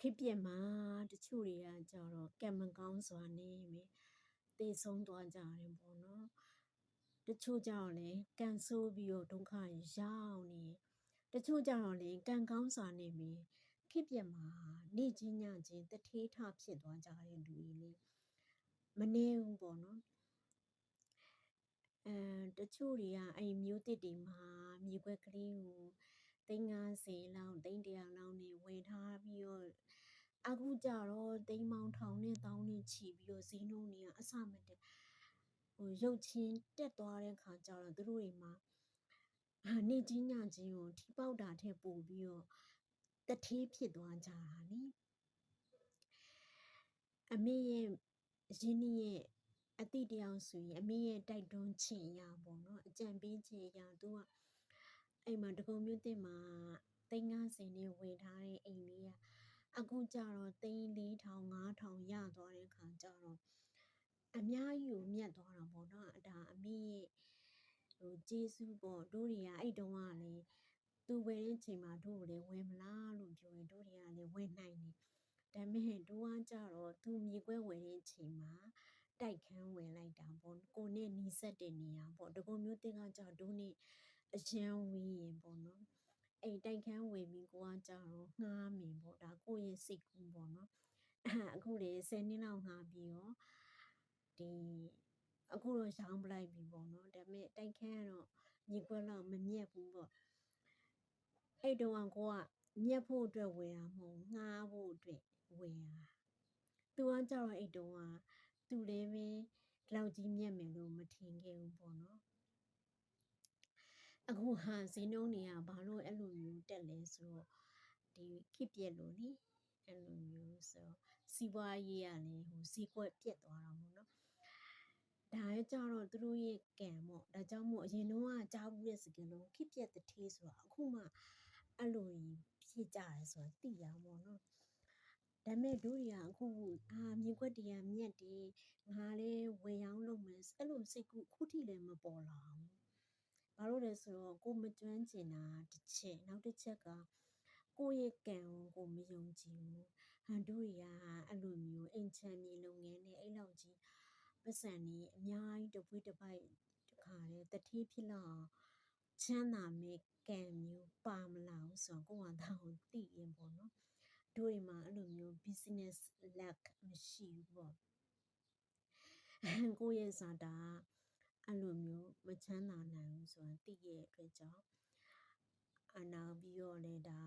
ခေတ်ပြက်မှာတချို့တွေကကြတော့ကံမကောင်းစွာနဲ့ပဲသေဆုံးသွားကြတယ်ပေါ့နော်တချို့ကြတော့လည်းကံဆိုးပြီးတော့ဒုက္ခရောက်နေတချို့ကြတော့လည်းကံကောင်းစွာနဲ့ပဲခေတ်ပြက်မှာနေ့ချင်းညချင်းတထေးထဖြစ်သွားကြတဲ့လူတွေလေမနေဘူးပေါ့နော်တချို့တွေကအဲ့မျိုးတစ်တွေမှာမြေခွက်ကလေးကို350လောက်300လောက်နဲ့ဝယ်ထားပြီးတော့အခုကြတော့သိန်းပေါင်းထောင်နဲ့တောင်းနဲ့ချီပြီးတော့ဈေးနှုန်းတွေကအဆမတန်ရုပ်ချင်းတက်သွားတဲ့ခါကျတော့သူတို့တွေမှာနေ့ချင်းညချင်းကိုထိပေါက်တာထက်ပိုပြီးတော့တထေးဖြစ်သွားကြတာလေအမေရဲ့ရင်းနှီးရဲ့အတိတယောက်ဆိုရင်အမေရဲ့တိုက်တွန်းချင်ရပေါ့နော်အကြံပေးချင်ရသူကအဲ့မှာတကုံမြို့တင်မှာ350နဲ့ဝယ်ထားတဲ့အိမ်လေးကအခုကျတော့3,400 5,000ရသွားတဲ့ခါကျတော့အများကြီးကိုမြတ်သွားတာပေါ့နော်ဒါအမေရဲ့ကျေးဇူးပေါ့တို့တွေကအဲ့တုန်းကလည်းသူဝယ်တဲ့ချိန်မှာတို့ကိုလည်းဝယ်မလားလို့ပြောရင်တို့တွေကလည်းဝယ်နိုင်တယ်ဒါပေမဲ့တို့ကကြတော့သူမြေခွက်ဝယ်တဲ့ချိန်မှာတိုက်ခန်းဝယ်လိုက်တာပေါ့ကိုနဲ့နီးစပ်တဲ့နေရာပေါ့တကုံမျိုးတင်ကကြတော့တို့နဲ့အရန်ဝေးရင်ပေါ့နော်အဲ့တိုက်ခန်းဝယ်ပြီးကိုကကြတော့ငှားမယ်ပေါ့ဒါကိုရဲ့စိတ်ကူးပေါ့နော်အခုလေ10နှစ်လောက်ငှားပြီးတော့ဒီအခုတော့ရောင်းပလိုက်ပြီပေါ့နော်ဒါပေမဲ့တိုက်ခန်းကတော့မြေခွက်လောက်မမြက်ဘူးပေါ့အဲ့တုန်းကကိုကမြက်ဖို့အတွက်ဝယ်တာမဟုတ်ငှားဖို့အတွက်ဝယ်တာသူကကြတော့အဲ့တုန်းကသူလည်းပဲလောက်ကြီးမြက်မယ်လို့မထင်ခဲ့ဘူးပေါ့နော်အခုဟာဈေးနှုန်းတွေကဘာလို့အဲ့လိုမျိုးတက်လဲဆိုတော့ဒီခေတ်ပြက်လို့လေအဲ့လိုမျိုးဆိုစီးပွားရေးကလည်းဈေးကွက်ပြက်သွားတာပေါ့နော်ဒါရဲ့ကြတော့သူတို့ရဲ့ကံပေါ့ဒါကြောင့်မို့အရင်တုန်းကကြားဘူးတဲ့စကားလုံးခေတ်ပြက်တထေးဆိုတာအခုမှအဲ့လိုဖြစ်ကြတယ်ဆိုတာသိရပါတော့ဒါမဲ့တို့တွေကအခုမြေခွက်တွေကမြက်တယ်ငါလည်းဝယ်ရောင်းလုပ်မယ်အဲ့လိုစိတ်ကူးအခုထိလည်းမပေါ်လာဘူးဘာလို့လဲဆိုတော့ကိုမကျွမ်းကျင်တာတစ်ချက်နောက်တစ်ချက်ကကိုယ့်ရဲ့ကံကိုမယုံကြည်ဘူးတို့တွေကအဲ့လိုမျိုးအိမ်ချမ်းမြေလုပ်ငန်းနဲ့အဲ့လောက်ကြီးပတ်စံနေအများကြီးတပွေးတစ်ပိုက်တခါလေတတိဖြစ်လောက်ချမ်းသာမဲ့ကံမျိုးပါမလာဘူးဆိုတော့ကိုယ့်ဟာကိုသိရင်ပေါ့နော်တို့တွေမှာအဲ့လိုမျိုး business luck မရှိဘူးပေါ့ကိုယ့်ရဲ့ဇာတာအဲ့လိုမျိုးမချမ်းသာနိုင်ဘူးဆိုတာသိရဲ့အတွက်ကြောင့်နောက်ပြီးတော့လည်းဒါ